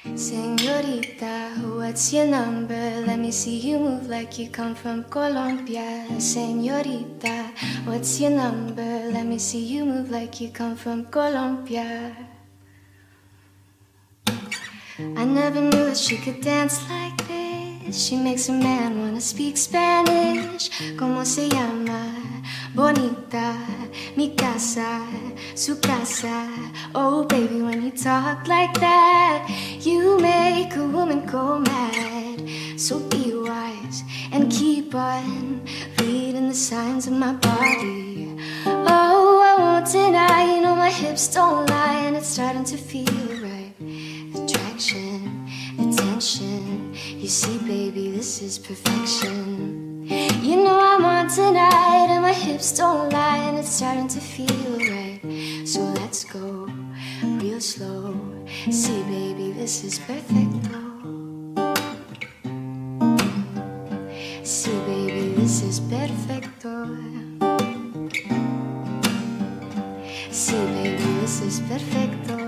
Señorita, what's your number? Let me see you move like you come from Colombia. Señorita, what's your number? Let me see you move like you come from Colombia. I never knew that she could dance like this. She makes a man wanna speak Spanish. ¿Cómo se llama? Bonita, mi casa, su casa. Oh baby, when you talk like that, you make a woman go mad. So be wise and keep on reading the signs of my body. Oh, I won't deny, you know my hips don't lie, and it's starting to feel right. Attraction, attention. You see, baby, this is perfection. You know I'm on tonight, and my hips don't lie, and it's starting to feel right. So let's go real slow. See, baby, this is perfecto. See, baby, this is perfecto. See, baby, this is perfecto.